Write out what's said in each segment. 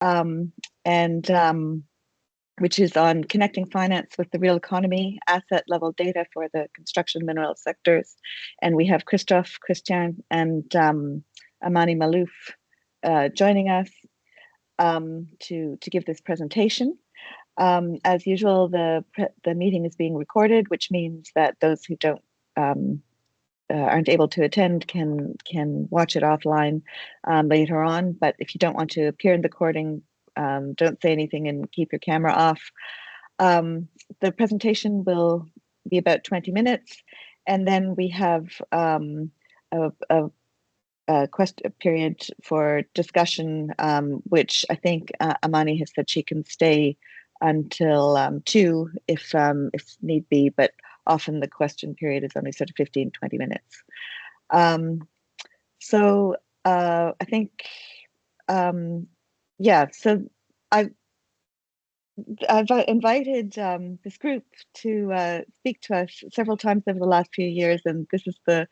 and which is on connecting finance with the real economy, asset level data for the construction mineral sectors. And we have Christophe, Christiaen, and Amani Maalouf joining us to give this presentation. As usual, the meeting is being recorded, which means that those who don't aren't able to attend can watch it offline later on. But if you don't want to appear in the recording, don't say anything and keep your camera off. The presentation will be about 20 minutes, and then we have a question period for discussion, which I think Amani has said she can stay until 2 if need be, but often the question period is only sort of 15, 20 minutes. So I think, yeah, so I've invited this group to speak to us several times over the last few years, and this is the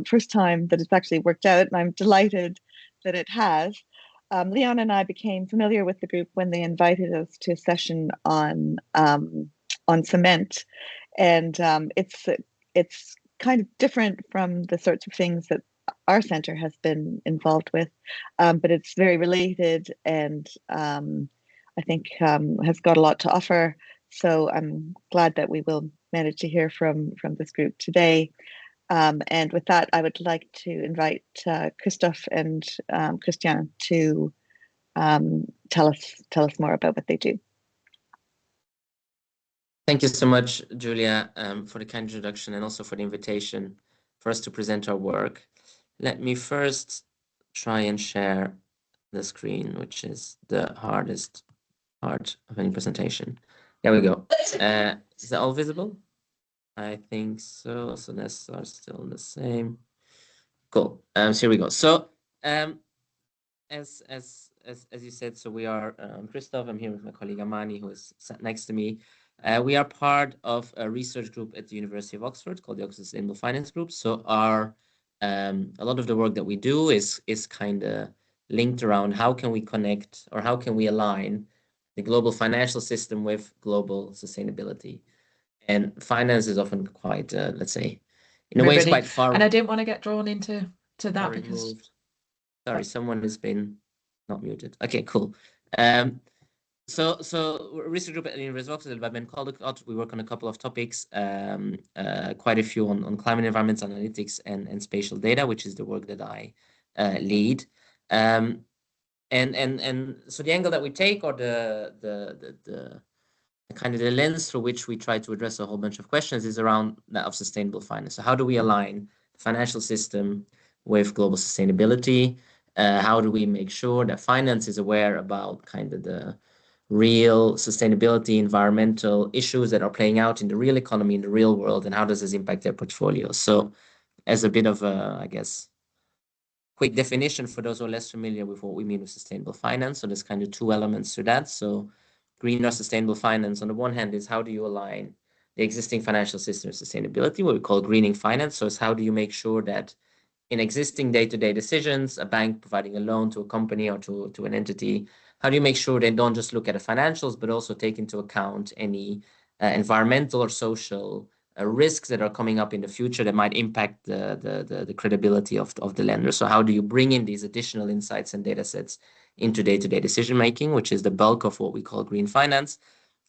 first time that it's actually worked out, and I'm delighted that it has. Leon and I became familiar with the group when they invited us to a session on cement, and it's kind of different from the sorts of things that our center has been involved with, but it's very related, and I think has got a lot to offer. So I'm glad that we will manage to hear from this group today. And with that, I would like to invite Christophe and Christiaen to tell us more about what they do. Thank you so much, Julia, for the kind introduction and also for the invitation for us to present our work. Let me first try and share the screen, which is the hardest part of any presentation. There we go. Is that all visible? I think so. So that's still the same. Cool. So here we go. So as you said, so we are Christophe. I'm here with my colleague Amani, who is sat next to me. We are part of a research group at the University of Oxford called the Oxford Sustainable Finance Group. So our a lot of the work that we do is kind of linked around how can we connect or how can we align the global financial system with global sustainability. And finance is often quite, let's say, in a way, it's quite far. And I didn't want to get drawn into that because removed. Sorry, someone has been not muted. Okay, cool. So research group at the University of Oxford, I've been called out. We work on a couple of topics, quite a few on climate environment analytics and spatial data, which is the work that I lead. And so the angle that we take, or the kind of the lens through which we try to address a whole bunch of questions, is around that of sustainable finance. So how do we align the financial system with global sustainability? How do we make sure that finance is aware about kind of the real sustainability, environmental issues that are playing out in the real economy, in the real world, and how does this impact their portfolios? So as a bit of a, I guess, quick definition for those who are less familiar with what we mean with sustainable finance. So there's kind of two elements to that. So green or sustainable finance, on the one hand, is how do you align the existing financial system with sustainability, what we call greening finance. So it's how do you make sure that in existing day-to-day decisions, a bank providing a loan to a company or to an entity, how do you make sure they don't just look at the financials, but also take into account any environmental or social risks that are coming up in the future that might impact the credibility of the lender? So how do you bring in these additional insights and data sets into day-to-day decision making, which is the bulk of what we call green finance?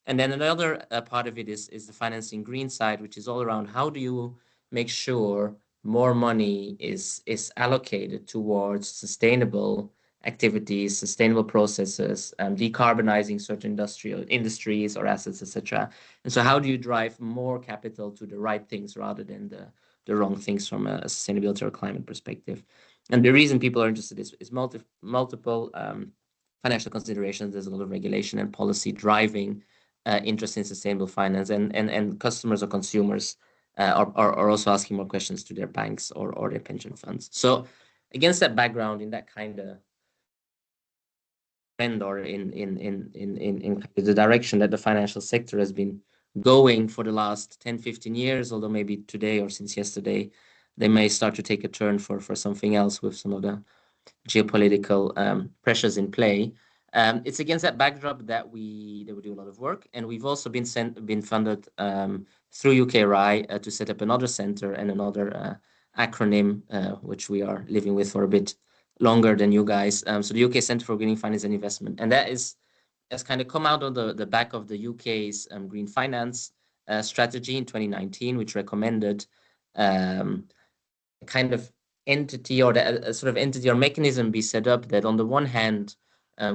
And then another part of it is the financing green side, which is all around how do you make sure more money is allocated towards sustainable activities, sustainable processes, decarbonizing certain industries or assets, etc. And so how do you drive more capital to the right things rather than the wrong things from a sustainability or climate perspective? And the reason people are interested is multiple financial considerations. There's a lot of regulation and policy driving interest in sustainable finance, and customers or consumers are also asking more questions to their banks or their pension funds. So against that background, in that kind of trend, or in the direction that the financial sector has been going for the last 10-15 years, although maybe today or since yesterday they may start to take a turn for something else with some of the geopolitical pressures in play. It's against that backdrop that we do a lot of work, and we've also been funded through UKRI to set up another center and another acronym which we are living with for a bit longer than you guys. So the UK Centre for Green Finance and Investment, and that has kind of come out of the back of the UK's green finance strategy in 2019, which recommended a kind of entity or a sort of entity or mechanism be set up that on the one hand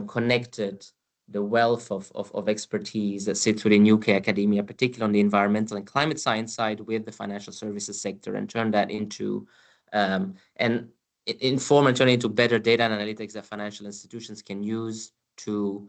connected the wealth of expertise that sits within UK academia, particularly on the environmental and climate science side, with the financial services sector, and turn that into and inform and turn it into better data and analytics that financial institutions can use to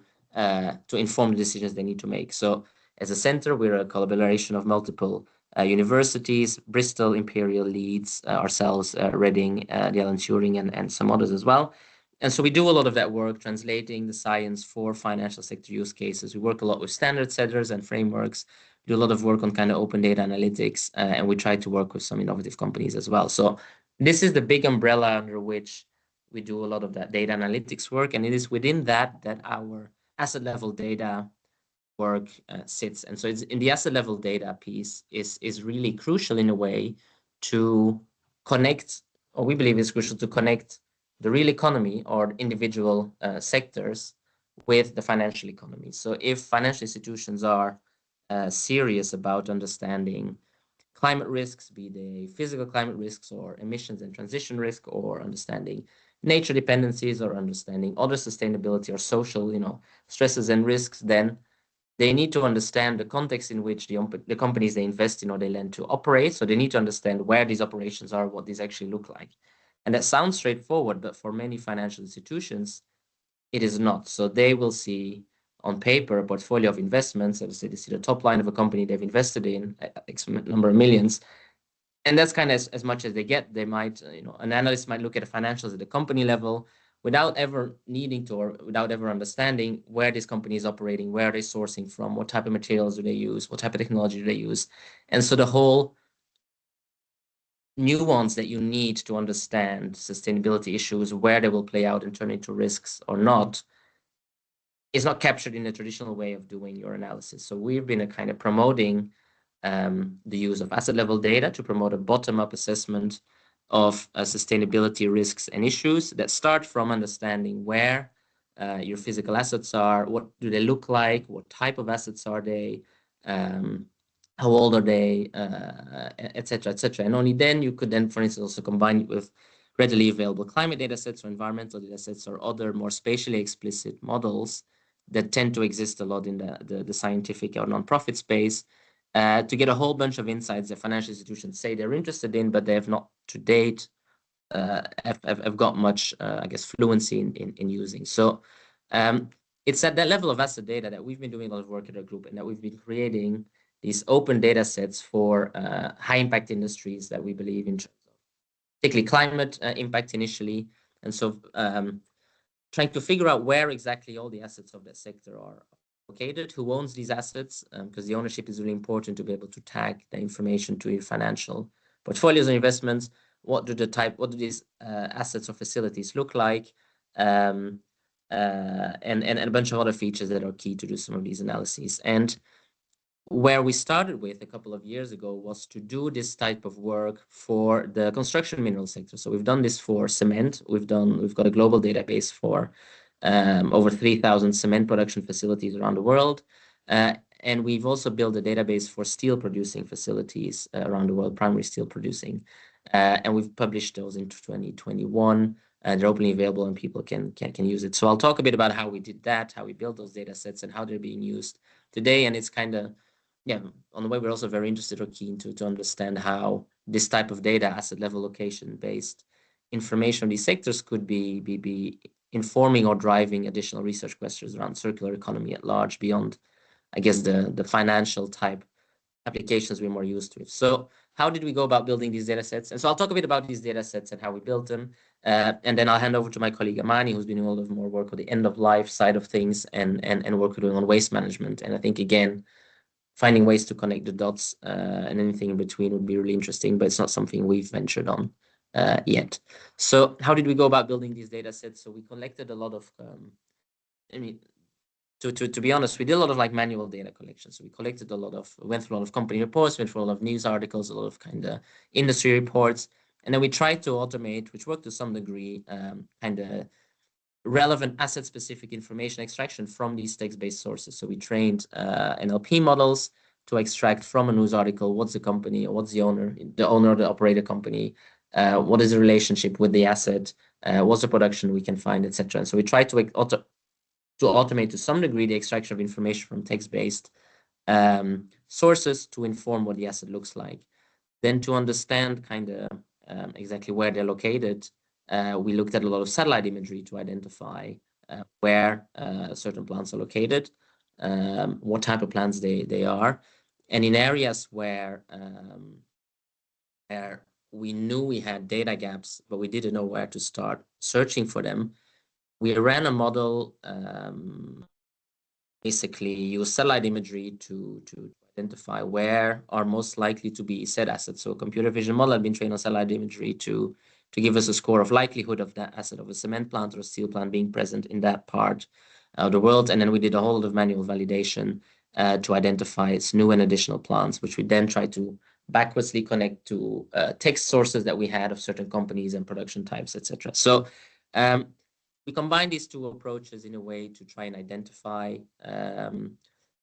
inform the decisions they need to make. So as a center, we're a collaboration of multiple universities, Bristol, Imperial, Leeds, ourselves, Reading, the Alan Turing, and some others as well. And so we do a lot of that work translating the science for financial sector use cases. We work a lot with standard setters and frameworks, do a lot of work on kind of open data analytics, and we try to work with some innovative companies as well. So this is the big umbrella under which we do a lot of that data analytics work, and it is within that our asset level data work sits. And so it's in the asset level data piece is really crucial in a way to connect, or we believe it's crucial to connect the real economy or individual sectors with the financial economy. So if financial institutions are serious about understanding climate risks, be they physical climate risks or emissions and transition risk, or understanding nature dependencies, or understanding other sustainability or social, stresses and risks, then they need to understand the context in which the companies they invest in or they lend to operate. So they need to understand where these operations are, what these actually look like. And that sounds straightforward, but for many financial institutions, it is not. So they will see on paper a portfolio of investments. Let's say they see the top line of a company they've invested in, X number of millions. And that's kind of as much as they get. They might, an analyst might look at the financials at the company level without ever needing to, or without ever understanding where this company is operating, where are they sourcing from, what type of materials do they use, what type of technology do they use. And so the whole nuance that you need to understand sustainability issues, where they will play out and turn into risks or not, is not captured in the traditional way of doing your analysis. So we've been kind of promoting the use of asset level data to promote a bottom-up assessment of sustainability risks and issues that start from understanding where your physical assets are, what do they look like, what type of assets are they, how old are they, et cetera, et cetera. And only then you could then, for instance, also combine it with readily available climate data sets or environmental data sets or other more spatially explicit models that tend to exist a lot in the scientific or nonprofit space, to get a whole bunch of insights that financial institutions say they're interested in, but they have not to date have got much, I guess, fluency in using. So it's at that level of asset data that we've been doing a lot of work at our group, and that we've been creating these open data sets for high impact industries that we believe in, particularly climate impact initially. And so trying to figure out where exactly all the assets of that sector are located, who owns these assets, because the ownership is really important to be able to tag the information to your financial portfolios and investments. What do these assets or facilities look like, and a bunch of other features that are key to do some of these analyses. And where we started with a couple of years ago was to do this type of work for the construction mineral sector. So we've done this for cement. We've got a global database for over 3,000 cement production facilities around the world. And we've also built a database for steel producing facilities around the world, primary steel producing. And we've published those in 2021. They're openly available and people can use it. So I'll talk a bit about how we did that, how we built those data sets, and how they're being used today. And it's kind of, on the way, we're also very interested or keen to understand how this type of data, asset level location based information on these sectors could be informing or driving additional research questions around circular economy at large, beyond, I guess, the financial type applications we're more used to. So how did we go about building these data sets? And so I'll talk a bit about these data sets and how we built them. And then I'll hand over to my colleague Amani, who's been doing a lot of more work on the end of life side of things and work we're doing on waste management. And I think, again, finding ways to connect the dots and anything in between would be really interesting, but it's not something we've ventured on yet. So how did we go about building these data sets? So we collected a lot of I mean, to be honest, we did a lot of like manual data collection. So we collected went through a lot of company reports, went through a lot of news articles, a lot of kind of industry reports. And then we tried to automate, which worked to some degree, kind of relevant asset-specific information extraction from these text-based sources. So we trained NLP models to extract from a news article, what's the company, or what's the owner or the operator company, what is the relationship with the asset, what's the production we can find, etc. And so we tried to automate to some degree the extraction of information from text-based sources to inform what the asset looks like. Then to understand kind of exactly where they're located, we looked at a lot of satellite imagery to identify where certain plants are located, what type of plants they are. And in areas where we knew we had data gaps, but we didn't know where to start searching for them, we ran a model, basically use satellite imagery to identify where are most likely to be said assets. So a computer vision model had been trained on satellite imagery to give us a score of likelihood of that asset of a cement plant or a steel plant being present in that part of the world. And then we did a whole lot of manual validation to identify its new and additional plants, which we then tried to backwardsly connect to text sources that we had of certain companies and production types, etc. So we combine these two approaches in a way to try and identify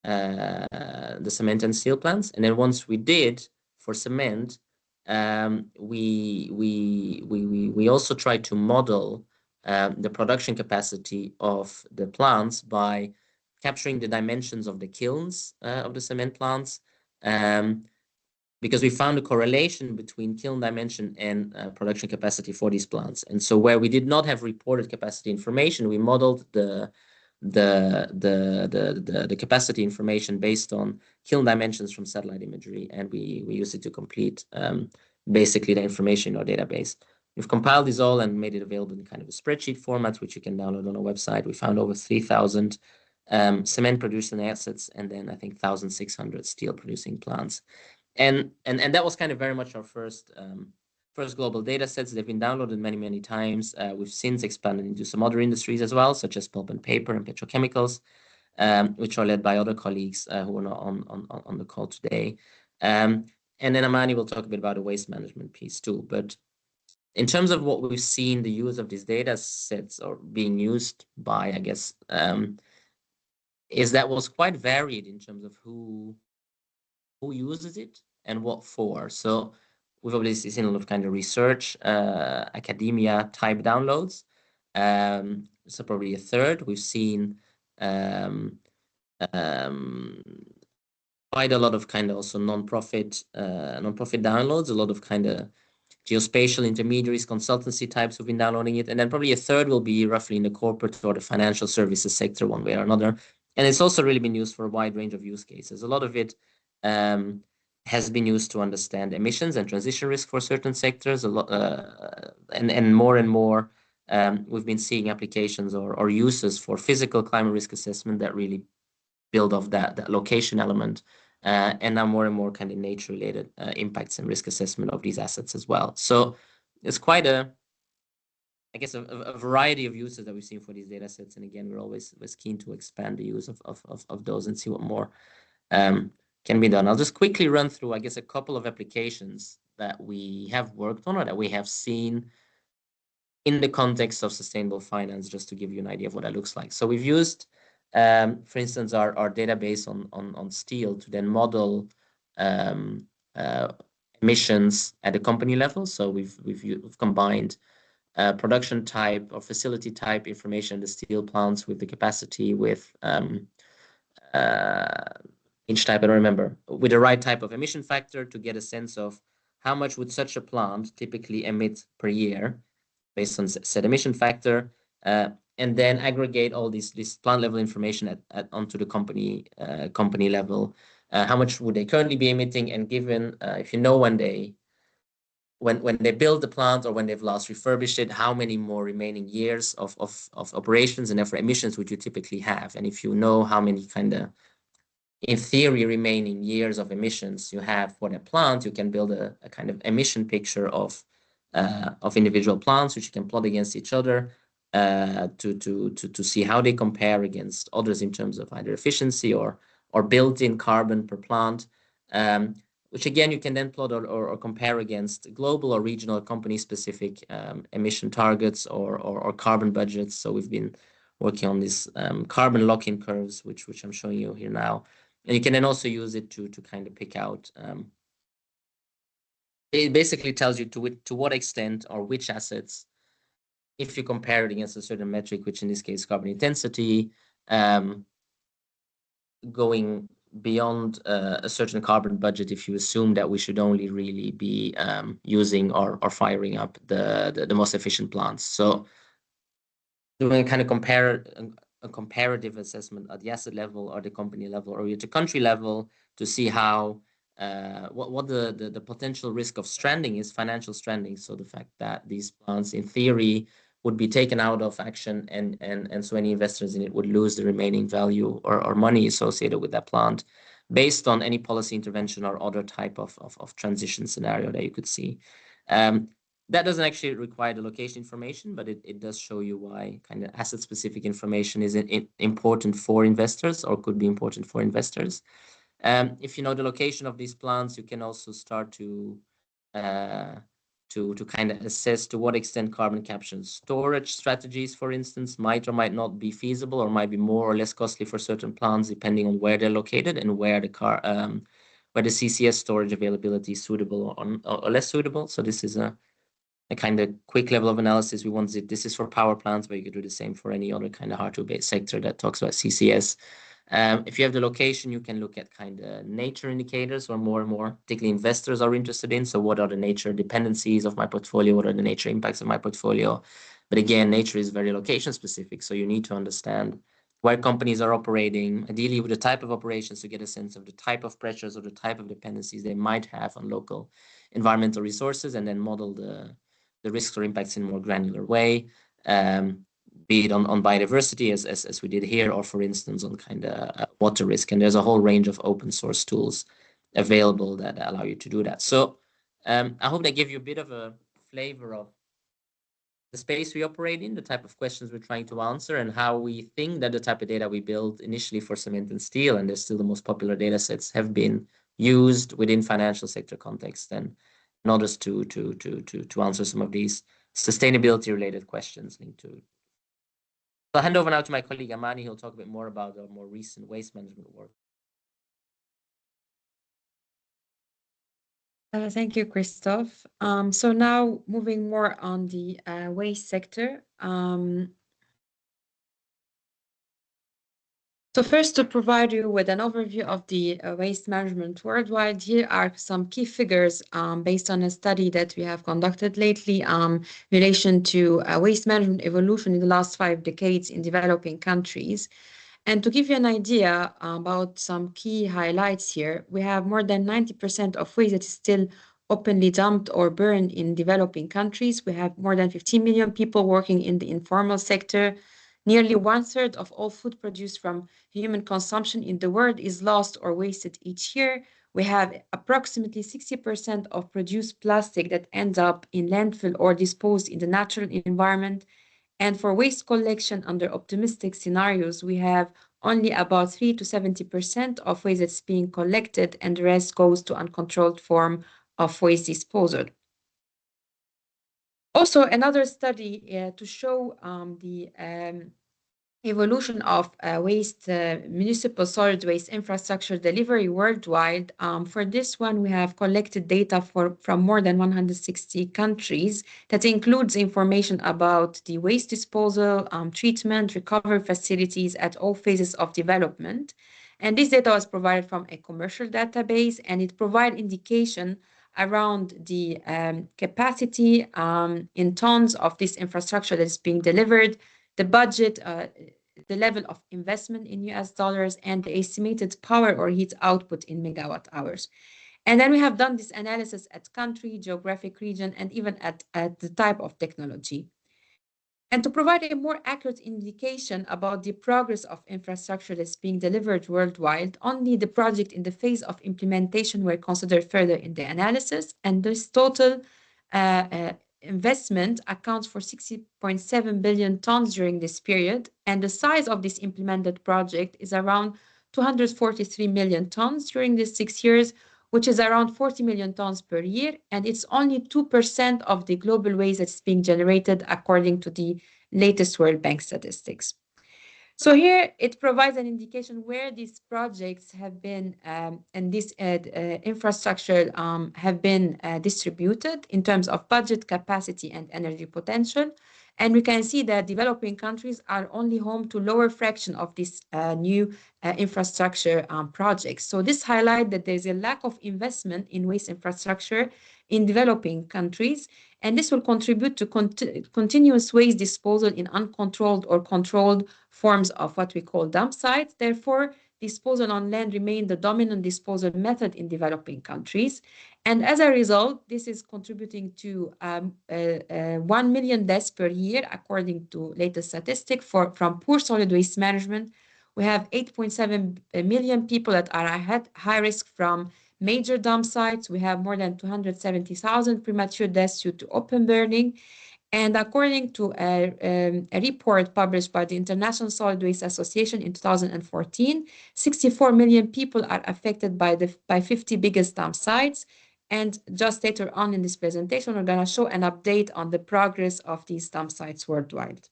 the cement and steel plants. And then once we did for cement, we also tried to model the production capacity of the plants by capturing the dimensions of the kilns of the cement plants, because we found a correlation between kiln dimension and production capacity for these plants. And so where we did not have reported capacity information, we modeled the capacity information based on kiln dimensions from satellite imagery, and we used it to complete basically the information in our database. We've compiled this all and made it available in kind of a spreadsheet format, which you can download on our website. We found over 3,000 cement producing assets, and then I think 1,600 steel producing plants. And that was kind of very much our first global data sets. They've been downloaded many times. We've since expanded into some other industries as well, such as pulp and paper and petrochemicals, which are led by other colleagues who are not on the call today. And then Amani will talk a bit about the waste management piece too. But in terms of what we've seen, the use of these data sets or being used by, I guess, is that was quite varied in terms of who uses it and what for. So we've obviously seen a lot of kind of research, academia type downloads. So probably a third. We've seen quite a lot of kind of also non-profit downloads, a lot of kind of geospatial intermediaries, consultancy types who've been downloading it. And then probably a third will be roughly in the corporate or the financial services sector one way or another. And it's also really been used for a wide range of use cases. A lot of it has been used to understand emissions and transition risk for certain sectors. A lot, and more, we've been seeing applications or uses for physical climate risk assessment that really build off that location element, and now more and more kind of nature-related impacts and risk assessment of these assets as well. So it's quite a variety of uses that we've seen for these data sets. And again, we're always keen to expand the use of those and see what more can be done. I'll just quickly run through, I guess, a couple of applications that we have worked on or that we have seen in the context of sustainable finance, just to give you an idea of what that looks like. So we've used, for instance, our database on steel to then model emissions at the company level. So we've combined production type or facility type information in the steel plants with the capacity with inch type, I don't remember, with the right type of emission factor to get a sense of how much would such a plant typically emit per year based on said emission factor, and then aggregate all this plant level information onto the company level. How much would they currently be emitting, and given if you know when they build the plant or when they've last refurbished it, how many more remaining years of operations and therefore emissions would you typically have? And if you know how many kind of, in theory, remaining years of emissions you have for the plant, you can build a kind of emission picture of individual plants, which you can plot against each other. to see how they compare against others in terms of either efficiency or built-in carbon per plant, which again you can then plot or compare against global or regional company-specific emission targets or carbon budgets. So we've been working on these carbon lock-in curves, which I'm showing you here now, and you can then also use it to kind of pick out. It basically tells you to what extent or which assets, if you compare it against a certain metric, which in this case carbon intensity, going beyond a certain carbon budget, if you assume that we should only really be using or firing up the most efficient plants. So doing a kind of a comparative assessment at the asset level or the company level or at the country level to see how what the potential risk of stranding is, financial stranding. So the fact that these plants in theory would be taken out of action and so any investors in it would lose the remaining value or money associated with that plant based on any policy intervention or other type of transition scenario that you could see. That doesn't actually require the location information, but it does show you why kind of asset-specific information is important for investors or could be important for investors. If you know the location of these plants, you can also start to kind of assess to what extent carbon capture and storage strategies, for instance, might or might not be feasible or might be more or less costly for certain plants, depending on where they're located and where the CCS storage availability is suitable or less suitable. So this is a kind of quick level of analysis. We want it. This is for power plants, but you could do the same for any other kind of hard-to-abate sector that talks about CCS. If you have the location, you can look at kind of nature indicators, or more and more, particularly investors are interested in. So what are the nature dependencies of my portfolio? What are the nature impacts of my portfolio? But again, nature is very location specific. So you need to understand where companies are operating, ideally with the type of operations, to get a sense of the type of pressures or the type of dependencies they might have on local environmental resources, and then model the risks or impacts in a more granular way, be it on biodiversity as we did here, or for instance on kind of water risk. And there's a whole range of open source tools available that allow you to do that. So I hope that give you a bit of a flavor of the space we operate in, the type of questions we're trying to answer, and how we think that the type of data we build initially for cement and steel, and they're still the most popular data sets, have been used within financial sector context and others to answer some of these sustainability related questions linked to. I'll hand over now to my colleague Amani, who'll talk a bit more about our more recent waste management work. Thank you, Christophe. So now moving more on the waste sector. So first, to provide you with an overview of the waste management worldwide, here are some key figures based on a study that we have conducted lately in relation to waste management evolution in the last 5 decades in developing countries. And to give you an idea about some key highlights here, we have more than 90% of waste that is still openly dumped or burned in developing countries. We have more than 15 million people working in the informal sector. Nearly 1/3 of all food produced from human consumption in the world is lost or wasted each year. We have approximately 60% of produced plastic that ends up in landfill or disposed in the natural environment. And for waste collection under optimistic scenarios, we have only about 3 to 70% of waste that's being collected, and the rest goes to uncontrolled form of waste disposal. Also, another study to show the evolution of municipal solid waste infrastructure delivery worldwide. For this one, we have collected data from more than 160 countries that includes information about the waste disposal, treatment, recovery facilities at all phases of development. And this data was provided from a commercial database, and it provides indication around the capacity in tons of this infrastructure that is being delivered, the budget, the level of investment in US dollars, and the estimated power or heat output in megawatt hours. And then we have done this analysis at country, geographic region, and even at the type of technology. And to provide a more accurate indication about the progress of infrastructure that's being delivered worldwide, only the project in the phase of implementation were considered further in the analysis. And this total investment accounts for 60.7 billion tons during this period, and the size of this implemented project is around 243 million tons during these 6 years, which is around 40 million tons per year, and it's only 2% of the global waste that's being generated according to the latest World Bank statistics. So here it provides an indication where these projects have been and this infrastructure have been distributed in terms of budget, capacity, and energy potential. And we can see that developing countries are only home to lower fraction of this new infrastructure projects. So this highlights that there's a lack of investment in waste infrastructure in developing countries, and this will contribute to continuous waste disposal in uncontrolled or controlled forms of what we call dump sites. Therefore, disposal on land remains the dominant disposal method in developing countries. And as a result, this is contributing to 1 million deaths per year, according to latest statistics from poor solid waste management. We have 8.7 million people that are at high risk from major dump sites. We have more than 270,000 premature deaths due to open burning. And according to a report published by the International Solid Waste Association in 2014, 64 million people are affected by 50 biggest dump sites. And just later on in this presentation, we're going to show an update on the progress of these dump sites worldwide.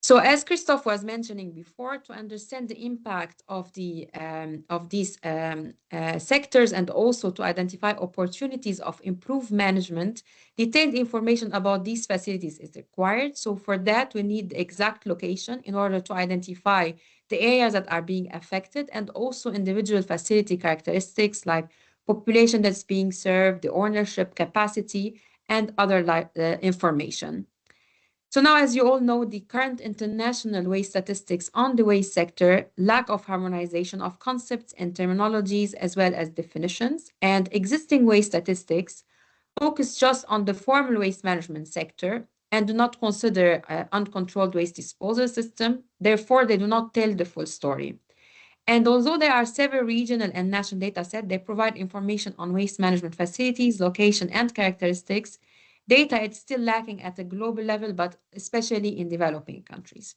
So as Christophe was mentioning before, to understand the impact of these sectors and also to identify opportunities of improved management, detailed information about these facilities is required. So for that, we need the exact location in order to identify the areas that are being affected and also individual facility characteristics like population that's being served, the ownership capacity, and other information. So now, as you all know, the current international waste statistics on the waste sector lack of harmonization of concepts and terminologies as well as definitions, and existing waste statistics focus just on the formal waste management sector and do not consider uncontrolled waste disposal system. Therefore, they do not tell the full story. And although there are several regional and national data sets, they provide information on waste management facilities, location, and characteristics. Data is still lacking at a global level, but especially in developing countries.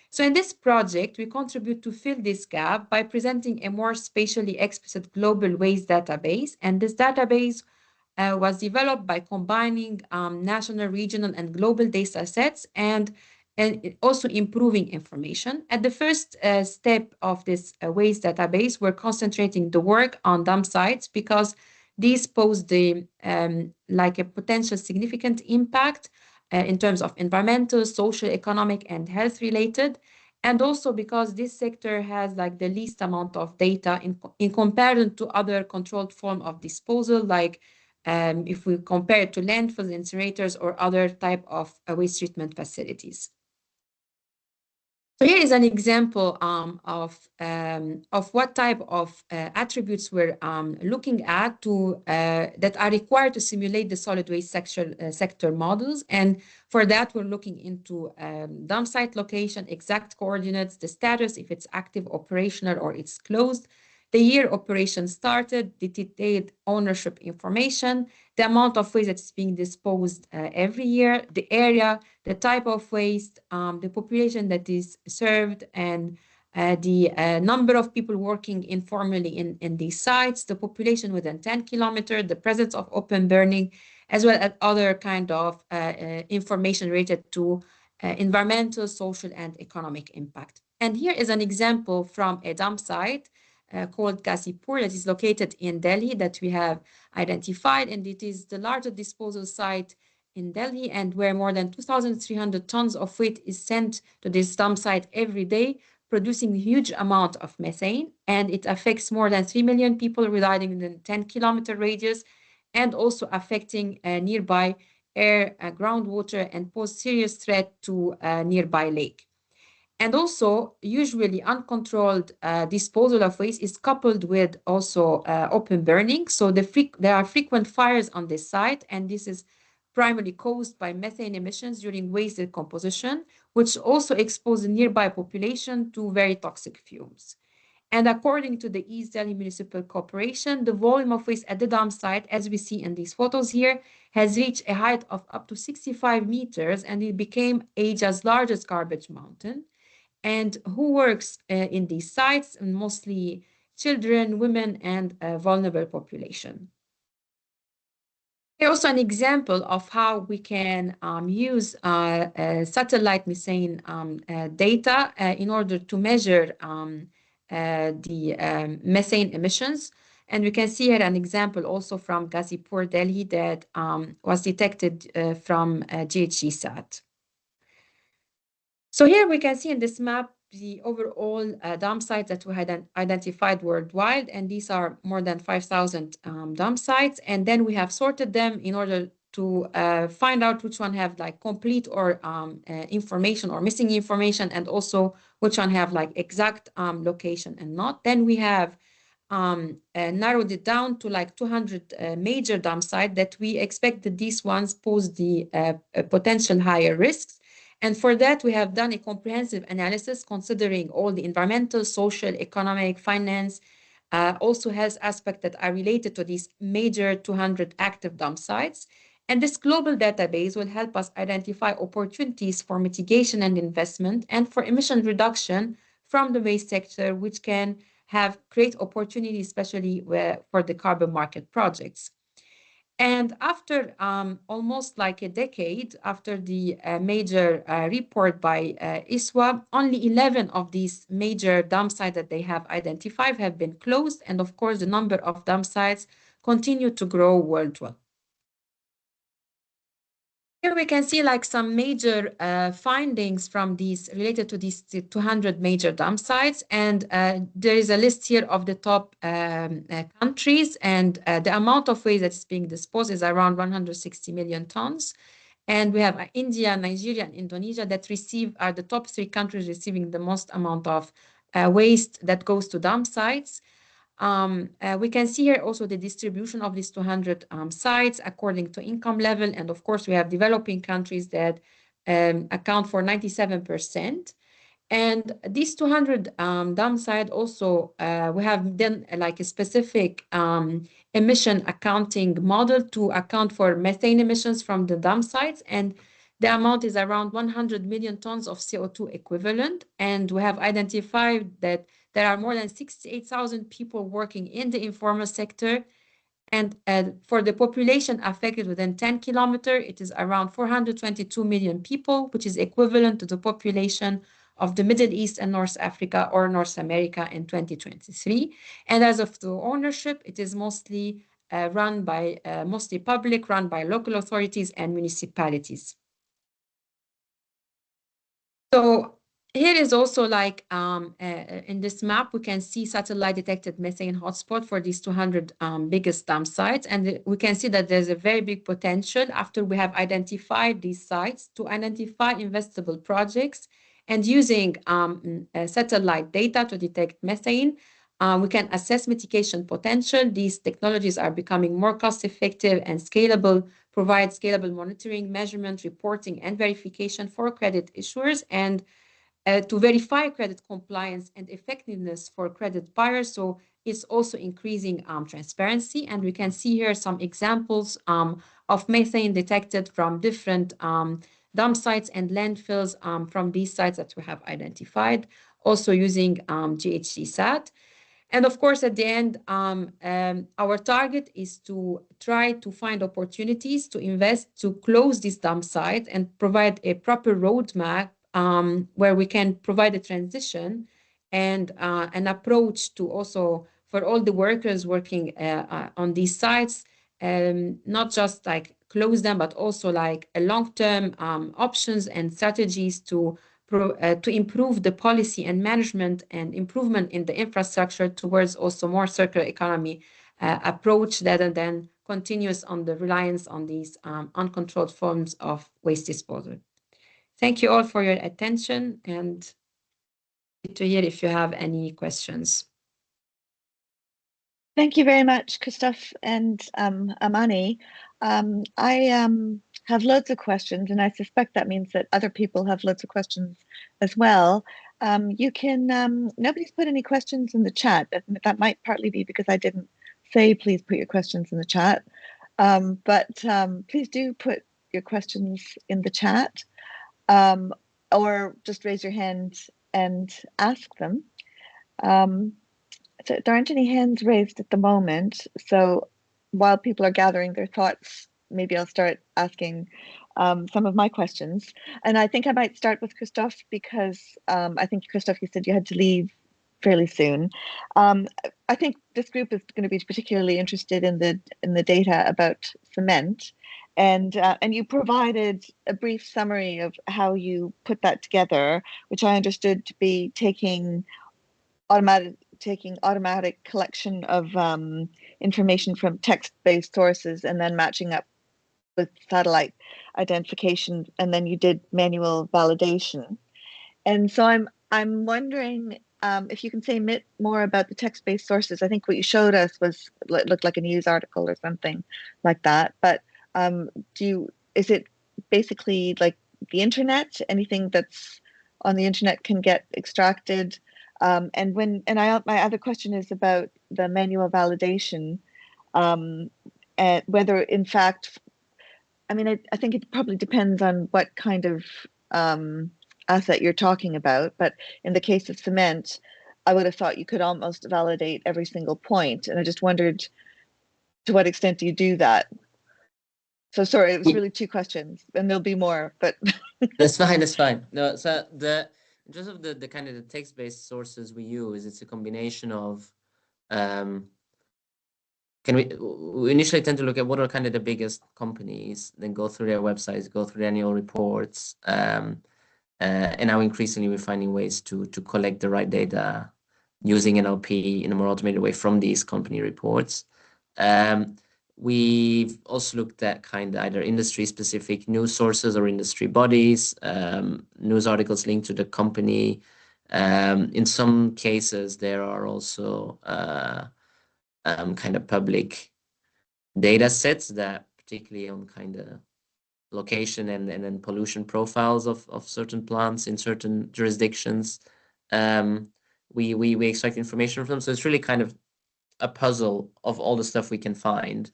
So in this project, we contribute to fill this gap by presenting a more spatially explicit global waste database. And this database was developed by combining national, regional, and global data sets and also improving information. At the first step of this waste database, we're concentrating the work on dump sites because these pose like a potential significant impact in terms of environmental, social, economic, and health related. And also because this sector has like the least amount of data in comparison to other controlled form of disposal, like if we compare it to landfills, incinerators, or other type of waste treatment facilities. So here is an example of what type of attributes we're looking at that are required to simulate the solid waste sector models. And for that, we're looking into dump site location, exact coordinates, the status, if it's active, operational, or it's closed, the year operation started, the detailed ownership information, the amount of waste that's being disposed every year, the area, the type of waste, the population that is served, and the number of people working informally in these sites, the population within 10 kilometers, the presence of open burning, as well as other kind of information related to environmental, social, and economic impact. And here is an example from a dump site called Ghazipur that is located in Delhi that we have identified, and it is the largest disposal site in Delhi, and where more than 2,300 tons of waste is sent to this dump site every day, producing a huge amount of methane, and it affects more than 3 million people residing in the 10-kilometer radius, and also affecting nearby air, groundwater, and pose serious threat to nearby lake. And also, usually uncontrolled disposal of waste is coupled with also open burning. So there are frequent fires on this site, and this is primarily caused by methane emissions during waste decomposition, which also expose the nearby population to very toxic fumes. And according to the East Delhi Municipal Corporation, the volume of waste at the dump site, as we see in these photos here, has reached a height of up to 65 meters, and it became Asia's largest garbage mountain. And who works in these sites? Mostly children, women, and vulnerable population. Here's also an example of how we can use satellite methane data in order to measure the methane emissions. And we can see here an example also from Ghazipur, Delhi, that was detected from GHG-SAT. So here we can see in this map the overall dump sites that we had identified worldwide, and these are more than 5,000 dump sites. And then we have sorted them in order to find out which one have like complete or information or missing information, and also which one have like exact location and not. Then we have narrowed it down to like 200 major dump sites that we expect that these ones pose the potential higher risks. And for that, we have done a comprehensive analysis considering all the environmental, social, economic, finance, also health aspects that are related to these major 200 active dump sites. And this global database will help us identify opportunities for mitigation and investment and for emission reduction from the waste sector, which can have great opportunities, especially for the carbon market projects. And after almost like a decade after the major report by ISWA, only 11 of these major dump sites that they have identified have been closed. And of course, the number of dump sites continue to grow worldwide. Here we can see like some major findings from these related to these 200 major dump sites. And there is a list here of the top countries, and the amount of waste that's being disposed is around 160 million tons. And we have India, Nigeria, and Indonesia that are the top 3 countries receiving the most amount of waste that goes to dump sites. We can see here also the distribution of these 200 sites according to income level. And of course, we have developing countries that account for 97%. And these 200 dump sites also, we have done like a specific emission accounting model to account for methane emissions from the dump sites. And the amount is around 100 million tons of CO2 equivalent. And we have identified that there are more than 68,000 people working in the informal sector. And for the population affected within 10 kilometers, it is around 422 million people, which is equivalent to the population of the Middle East and North Africa or North America in 2023. And as of the ownership, it is mostly mostly public, run by local authorities and municipalities. So here is also like in this map, we can see satellite detected methane hotspot for these 200 biggest dump sites. And we can see that there's a very big potential after we have identified these sites to identify investable projects. And using satellite data to detect methane, we can assess mitigation potential. These technologies are becoming more cost-effective and scalable, provide scalable monitoring, measurement, reporting, and verification for credit issuers, and to verify credit compliance and effectiveness for credit buyers. So it's also increasing transparency. And we can see here some examples of methane detected from different dump sites and landfills from these sites that we have identified, also using GHG-SAT. And of course, at the end, our target is to try to find opportunities to invest, to close these dump sites and provide a proper roadmap where we can provide a transition and an approach to also for all the workers working on these sites, not just like close them, but also like a long-term options and strategies to improve the policy and management and improvement in the infrastructure towards also more circular economy approach rather than continuous on the reliance on these uncontrolled forms of waste disposal. Thank you all for your attention, and to hear if you have any questions. Thank you very much, Christophe and Amani. I have loads of questions, and I suspect that means that other people have loads of questions as well. You can, nobody's put any questions in the chat. That might partly be because I didn't say, please put your questions in the chat. But please do put your questions in the chat, or just raise your hand and ask them. So there aren't any hands raised at the moment. So while people are gathering their thoughts, maybe I'll start asking some of my questions. And I think I might start with Christophe because I think, Christophe, you said you had to leave fairly soon. I think this group is going to be particularly interested in the data about cement. And you provided a brief summary of how you put that together, which I understood to be taking automatic collection of information from text-based sources and then matching up with satellite identification, and then you did manual validation. And so I'm wondering if you can say a bit more about the text-based sources. I think what you showed us looked like a news article or something like that. But is it basically like the internet? Anything that's on the internet can get extracted? My other question is about the manual validation, and whether in fact, I mean, I think it probably depends on what kind of asset you're talking about. But in the case of cement, I would have thought you could almost validate every single point. And I just wondered, to what extent do you do that? So sorry, it was really two questions, and there'll be more, but that's fine. That's fine. No, so in terms of the kind of the text-based sources we use, it's a combination of we initially tend to look at what are kind of the biggest companies, then go through their websites, go through their annual reports, and now increasingly we're finding ways to collect the right data using NLP in a more automated way from these company reports. We've also looked at kind of either industry-specific news sources or industry bodies, news articles linked to the company. In some cases, there are also kind of public data sets that, particularly on kind of location and then pollution profiles of certain plants in certain jurisdictions, we extract information from them. So it's really kind of a puzzle of all the stuff we can find,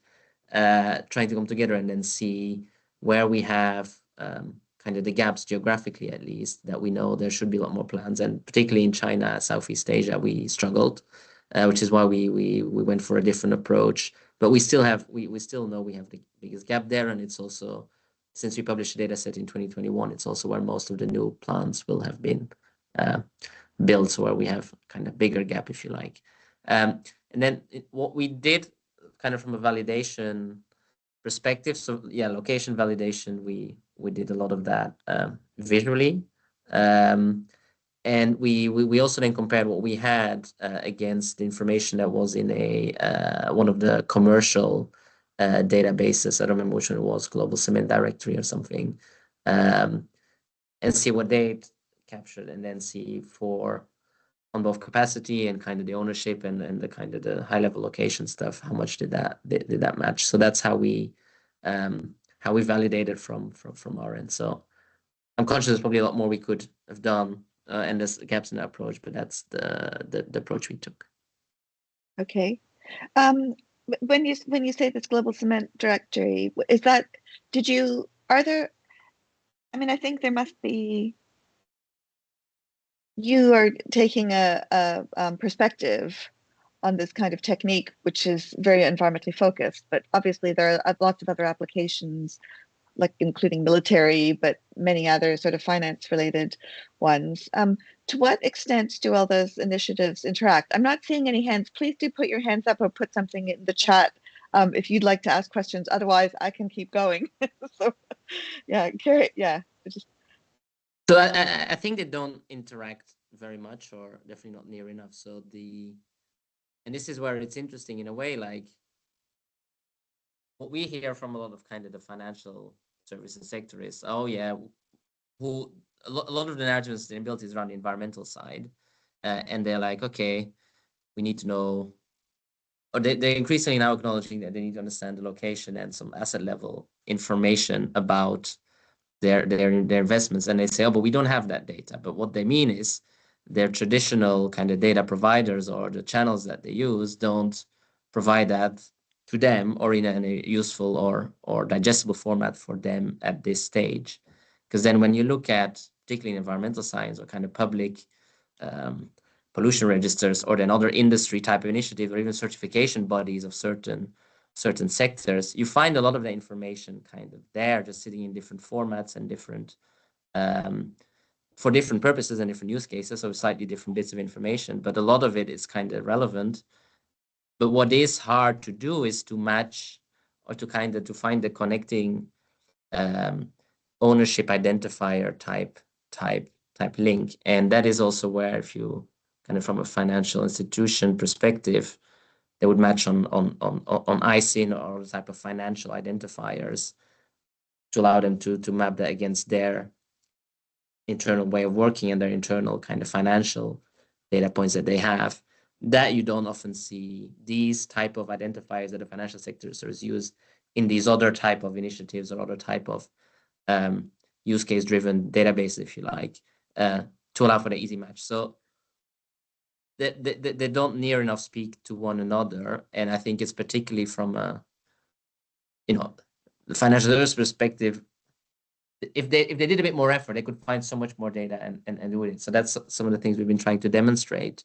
trying to come together and then see where we have kind of the gaps geographically, at least, that we know there should be a lot more plans. And particularly in China, Southeast Asia, we struggled, which is why we went for a different approach. But we still know we have the biggest gap there. And it's also, since we published a data set in 2021, it's also where most of the new plants will have been built, so where we have kind of bigger gap, if you like. And then what we did kind of from a validation perspective, so yeah, location validation, we did a lot of that visually. And we also then compared what we had against the information that was in one of the commercial databases. I don't remember which one it was, Global Cement Directory or something, and see what they captured, and then see on both capacity and kind of the ownership and the kind of the high level location stuff, how much did that match? So that's how we validated from our end. So I'm conscious there's probably a lot more we could have done, and there's gaps in our approach, but that's the approach we took. Okay. When you say this Global Cement Directory, I mean, I think there must be, you are taking a perspective on this kind of technique, which is very environmentally focused, but obviously there are lots of other applications, like including military, but many other sort of finance related ones. To what extent do all those initiatives interact? I'm not seeing any hands. Please do put your hands up or put something in the chat if you'd like to ask questions. Otherwise, I can keep going. So, yeah, Carrie, yeah. So I think they don't interact very much, or definitely not near enough. So and this is where it's interesting in a way, like what we hear from a lot of kind of the financial services sector is, oh yeah, a lot of the narrative of sustainability is around the environmental side, and they're like, okay, we need to know, or they're increasingly now acknowledging that they need to understand the location and some asset level information about their investments, and they say, oh, but we don't have that data. But what they mean is their traditional kind of data providers or the channels that they use don't provide that to them or in any useful or digestible format for them at this stage. Because then when you look at, particularly in environmental science or kind of public pollution registers or then other industry type of initiatives or even certification bodies of certain sectors, you find a lot of the information kind of there, just sitting in different formats and different for different purposes and different use cases, so slightly different bits of information, but a lot of it is kind of relevant. But what is hard to do is to match or to kind of to find the connecting ownership identifier type link. And that is also where, if you kind of from a financial institution perspective, they would match on ICEN or type of financial identifiers to allow them to map that against their internal way of working and their internal kind of financial data points that they have. That you don't often see these type of identifiers that the financial sectors use in these other type of initiatives or other type of use case driven databases, if you like, to allow for the easy match. So they don't near enough speak to one another. And I think it's particularly from a, the financial service perspective, if they did a bit more effort, they could find so much more data and do it. So that's some of the things we've been trying to demonstrate.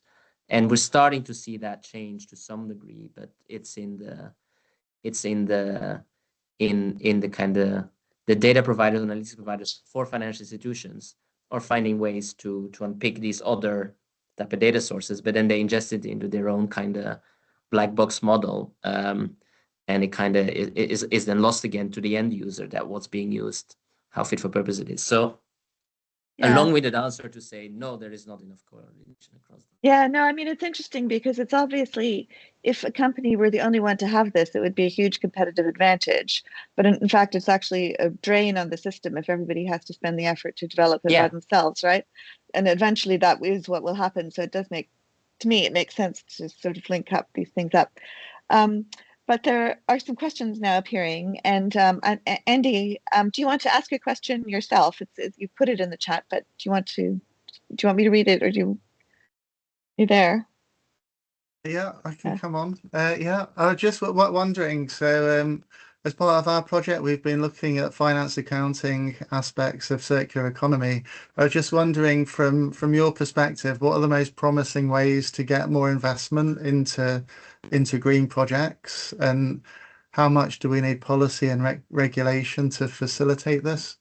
And we're starting to see that change to some degree, but it's in the kind of the data providers, analytics providers for financial institutions are finding ways to unpick these other type of data sources, but then they ingest it into their own kind of black box model. And it kind of is then lost again to the end user that what's being used, how fit for purpose it is. So a long-winded answer to say, no, there is not enough correlation across them. Yeah, no, I mean, it's interesting because it's obviously, if a company were the only one to have this, it would be a huge competitive advantage. But in fact, it's actually a drain on the system if everybody has to spend the effort to develop it by themselves, right? And eventually that is what will happen. So it does make, to me, it makes sense to sort of link up these things up. But there are some questions now appearing. And Andy, do you want to ask a question yourself? You put it in the chat, but do you want me to read it, or you there? Yeah, I can come on. Yeah, I was just wondering, so as part of our project, we've been looking at finance accounting aspects of circular economy. I was just wondering, from your perspective, what are the most promising ways to get more investment into green projects, and how much do we need policy and regulation to facilitate this?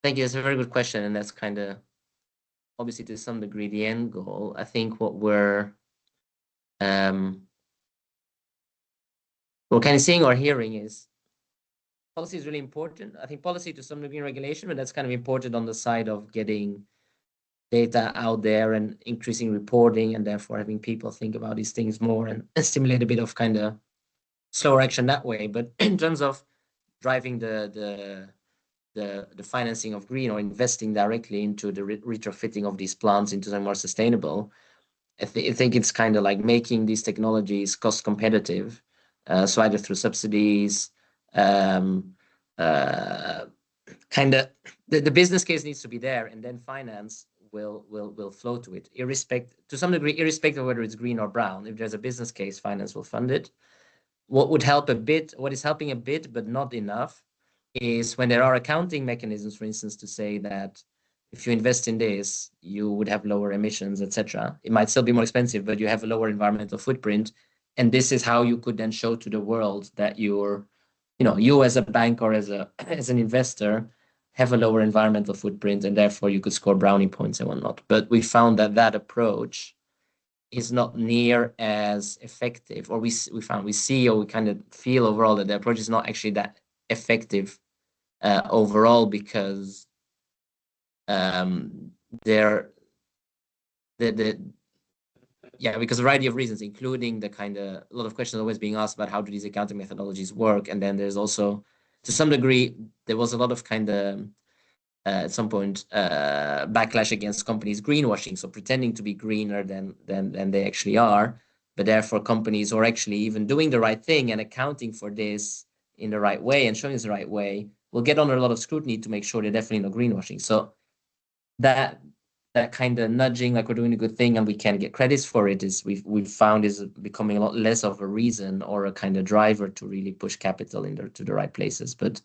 Thank you. It's a very good question, and that's kind of obviously to some degree the end goal. I think what we're kind of seeing or hearing is policy is really important. I think policy to some degree in regulation, but that's kind of important on the side of getting data out there and increasing reporting, and therefore having people think about these things more and stimulate a bit of kind of slower action that way. But in terms of driving the financing of green or investing directly into the retrofitting of these plants into something more sustainable, I think it's kind of like making these technologies cost competitive. So either through subsidies, kind of the business case needs to be there, and then finance will flow to it, to some degree, irrespective of whether it's green or brown. If there's a business case, finance will fund it. What would help a bit, what is helping a bit but not enough, is when there are accounting mechanisms, for instance, to say that if you invest in this, you would have lower emissions, etc. It might still be more expensive, but you have a lower environmental footprint. And this is how you could then show to the world that you as a bank or as an investor have a lower environmental footprint, and therefore you could score brownie points and whatnot. But we found that approach is not near as effective, or we see or we kind of feel overall that the approach is not actually that effective overall, because because a variety of reasons, including the kind of a lot of questions always being asked about how do these accounting methodologies work, and then there's also, to some degree, there was a lot of kind of at some point backlash against companies greenwashing, so pretending to be greener than they actually are, but therefore companies are actually even doing the right thing and accounting for this in the right way and showing us the right way will get under a lot of scrutiny to make sure they're definitely not greenwashing. So that that kind of nudging, like we're doing a good thing and we can get credits for it, is we've found is becoming a lot less of a reason or a kind of driver to really push capital to the right places. But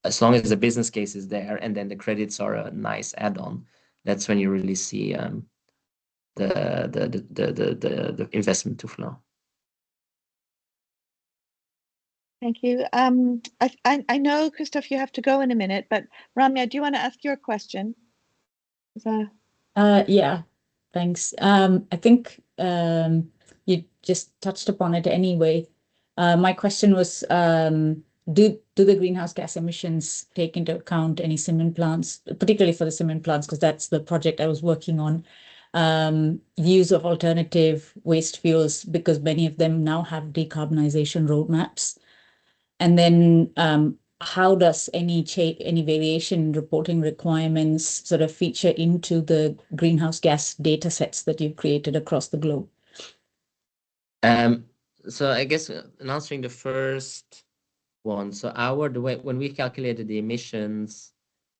as long as the business case is there and then the credits are a nice add-on, that's when you really see the investment to flow. Thank you. I know, Christophe, you have to go in a minute, but Ramya, do you want to ask your question? Yeah, thanks. I think you just touched upon it anyway. My question was, do the greenhouse gas emissions take into account any cement plants, particularly for the cement plants, because that's the project I was working on, use of alternative waste fuels, because many of them now have decarbonization roadmaps. And then how does any variation in reporting requirements sort of feature into the greenhouse gas data sets that you've created across the globe? So I guess in answering the first one, so the way when we calculated the emissions,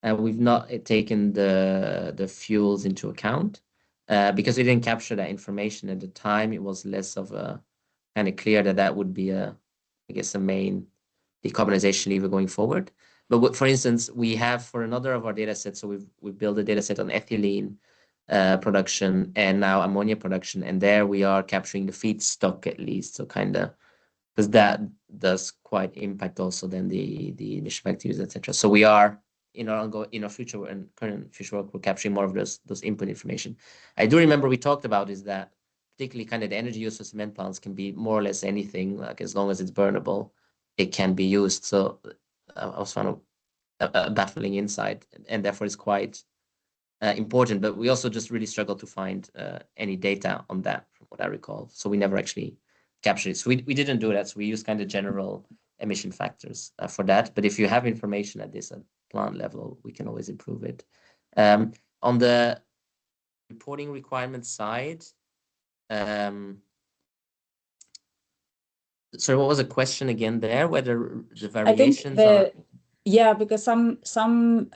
we've not taken the fuels into account because we didn't capture that information at the time. It was less of a kind of clear that would be I guess a main decarbonization lever going forward. But for instance, we have for another of our data sets, so we've built a data set on ethylene production and now ammonia production, and there we are capturing the feedstock at least, so kind of because that does quite impact also then the emission activities, etc. So we are in our future and current future work, we're capturing more of those input information. I do remember we talked about is that particularly kind of the energy use of cement plants can be more or less anything, like as long as it's burnable, it can be used. So I was found a baffling insight, and therefore it's quite important. But we also just really struggled to find any data on that, from what I recall. So we never actually captured it. So we didn't do that. So we use kind of general emission factors for that. But if you have information at this plant level, we can always improve it. On the reporting requirement side, so what was the question again there? Whether the variations are... Yeah, because some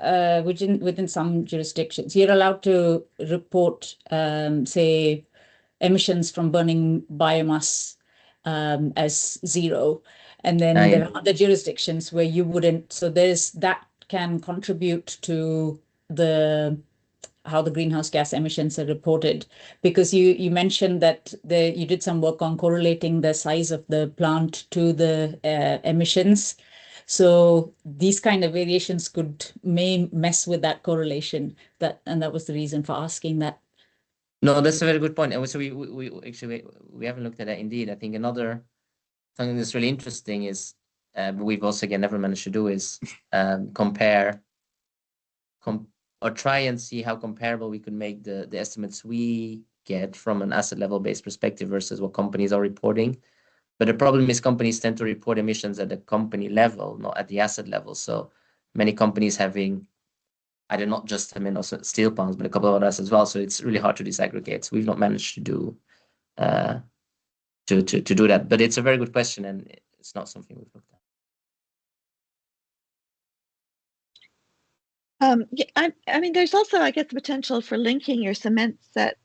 within some jurisdictions, you're allowed to report, say, emissions from burning biomass as zero, and then there are other jurisdictions where you wouldn't. So that can contribute to how the greenhouse gas emissions are reported, because you mentioned that you did some work on correlating the size of the plant to the emissions. So these kind of variations may mess with that correlation. And that was the reason for asking that. No, that's a very good point. And so we actually haven't looked at that. Indeed, I think another something that's really interesting is we've also again never managed to do is compare or try and see how comparable we could make the estimates we get from an asset level based perspective versus what companies are reporting. But the problem is companies tend to report emissions at the company level, not at the asset level. So many companies having either not just also steel plants, but a couple of others as well. So it's really hard to disaggregate. So we've not managed to do to do that. But it's a very good question, and it's not something we've looked at. Yeah, I mean, there's also, I guess, the potential for linking your cement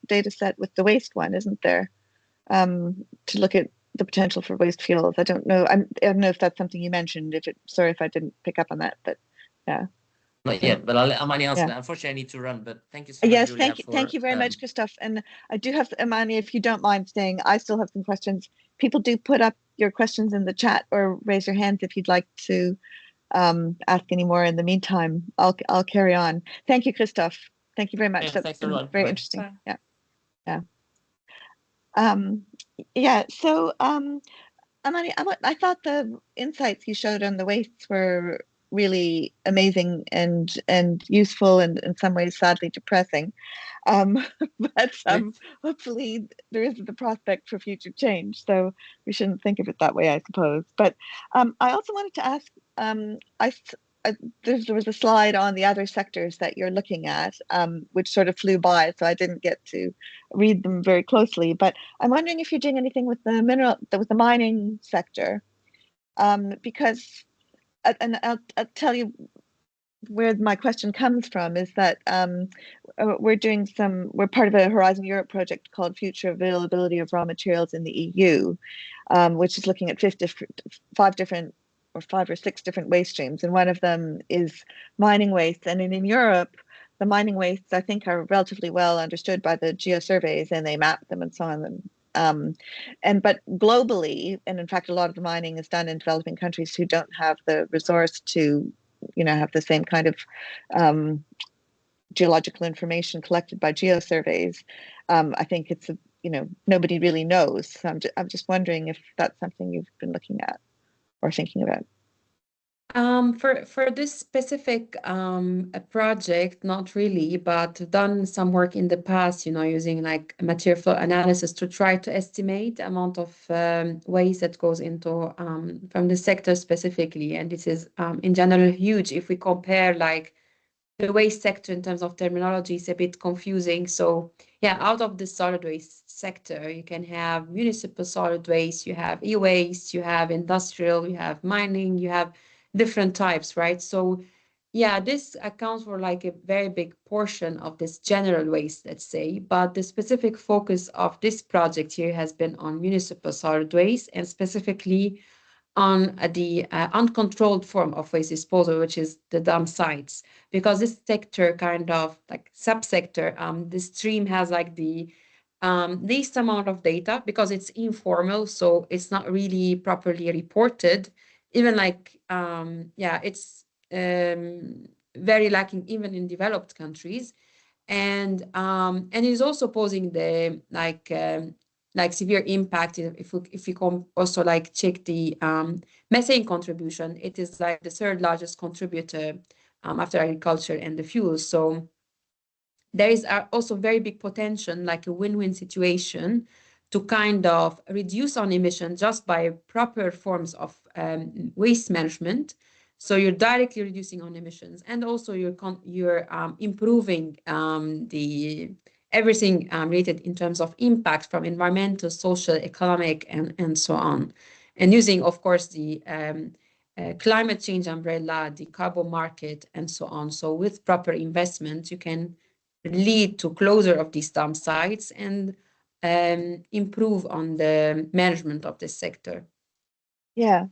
data set with the waste one, isn't there? To look at the potential for waste fuels. I don't know. I don't know if that's something you mentioned. Sorry if I didn't pick up on that, but yeah. Not yet, but I'll Amani answer that. Unfortunately, I need to run, but thank you so much. Yes, Julia, thank you very much, Christophe. And I do have, Amani, if you don't mind staying, I still have some questions. People do put up your questions in the chat or raise your hands if you'd like to ask any more. In the meantime, I'll carry on. Thank you, Christophe. Thank you very much. Yeah, That's been very interesting. Bye. Yeah. So, Amani, I thought the insights you showed on the wastes were really amazing and useful, and in some ways sadly depressing. But hopefully there is the prospect for future change. So we shouldn't think of it that way, I suppose. But I also wanted to ask, there was a slide on the other sectors that you're looking at, which sort of flew by, so I didn't get to read them very closely. But I'm wondering if you're doing anything with the mining sector, because, and I'll tell you where my question comes from is that we're part of a Horizon Europe project called Future Availability of Raw Materials in the EU, which is looking at five or six different waste streams, and one of them is mining waste. And in Europe, the mining wastes, I think, are relatively well understood by the geosurveys, and they map them and so on. But globally, and in fact, a lot of the mining is done in developing countries who don't have the resource to, have the same kind of geological information collected by geosurveys. I think it's nobody really knows. So I'm just wondering if that's something you've been looking at or thinking about. For this specific project, not really, but done some work in the past, using like material flow analysis to try to estimate the amount of waste that goes into from the sector specifically. And this is in general huge. If we compare like the waste sector in terms of terminology is a bit confusing. So yeah, out of the solid waste sector, you can have municipal solid waste, you have e-waste, you have industrial, you have mining, you have different types, right? So yeah, this accounts for like a very big portion of this general waste, let's say, but the specific focus of this project here has been on municipal solid waste, and specifically on the uncontrolled form of waste disposal, which is the dump sites, because this sector kind of like subsector, the stream has like the least amount of data because it's informal, so it's not really properly reported. Even like, it's very lacking even in developed countries. And it is also posing the like severe impact if we can also like check the methane contribution. It is like the third largest contributor after agriculture and the fuels. So there is also very big potential, like a win-win situation, to kind of reduce on emissions just by proper forms of waste management. So you're directly reducing on emissions, and also you're improving the everything related in terms of impact from environmental, social, economic, and so on. And using, of course, the climate change umbrella, the carbon market, and so on. So with proper investment, you can lead to closure of these dump sites and improve on the management of this sector. Yeah.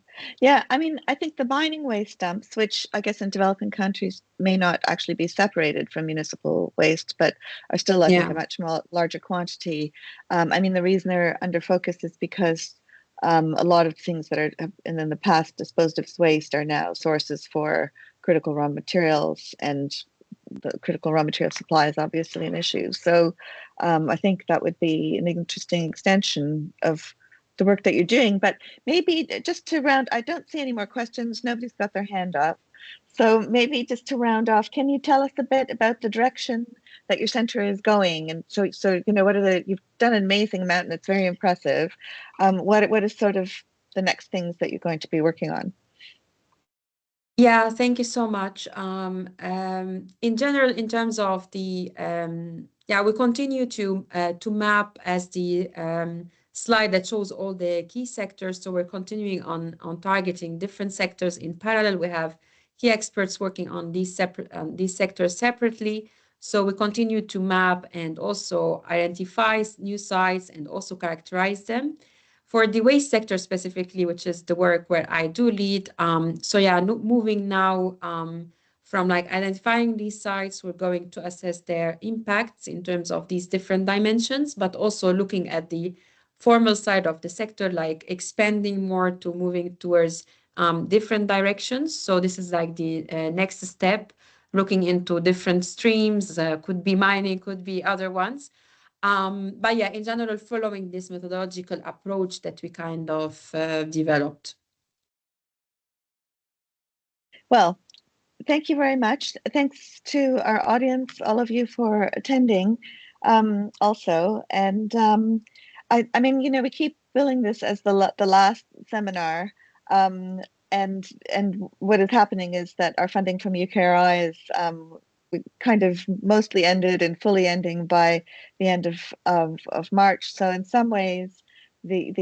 I mean, I think the mining waste dumps, which I guess in developing countries may not actually be separated from municipal waste, but are still, I think, a much more larger quantity. I mean, the reason they're under focus is because a lot of things that have in the past disposed of as waste are now sources for critical raw materials, and the critical raw material supply is obviously an issue. So I think that would be an interesting extension of the work that you're doing. But maybe just to round, I don't see any more questions. Nobody's got their hand up. So maybe just to round off, can you tell us a bit about the direction that your center is going? And so you've done an amazing amount, and it's very impressive. What is sort of the next things that you're going to be working on? Yeah, thank you so much. In general, in terms of the we continue to map as the slide that shows all the key sectors. So we're continuing on targeting different sectors in parallel. We have key experts working on these sectors separately. So we continue to map and also identify new sites and also characterize them. For the waste sector specifically, which is the work where I do lead, moving now from like identifying these sites, we're going to assess their impacts in terms of these different dimensions, but also looking at the formal side of the sector, like expanding more to moving towards different directions. So this is like the next step, looking into different streams, could be mining, could be other ones. But yeah, in general, following this methodological approach that we kind of developed. Well, thank you very much. Thanks to our audience, all of you, for attending also. And I mean, we keep billing this as the last seminar. And what is happening is that our funding from UKRI is kind of mostly ended and fully ending by the end of March. So in some ways, the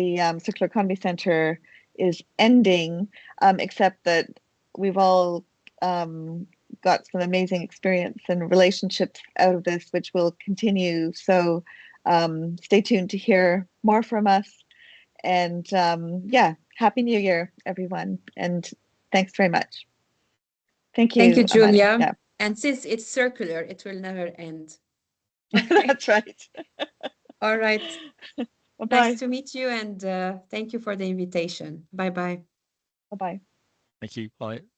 Circular Economy Centre is ending, except that we've all got some amazing experience and relationships out of this, which will continue. So stay tuned to hear more from us. And yeah, Happy New Year, everyone. And thanks very much. Thank you. Thank you, Julia. Amani. Yeah. And since it's circular, it will never end. That's right. All right. Bye-bye. Nice to meet you, and thank you for the invitation. Bye-bye. Bye-bye. Thank you. Bye.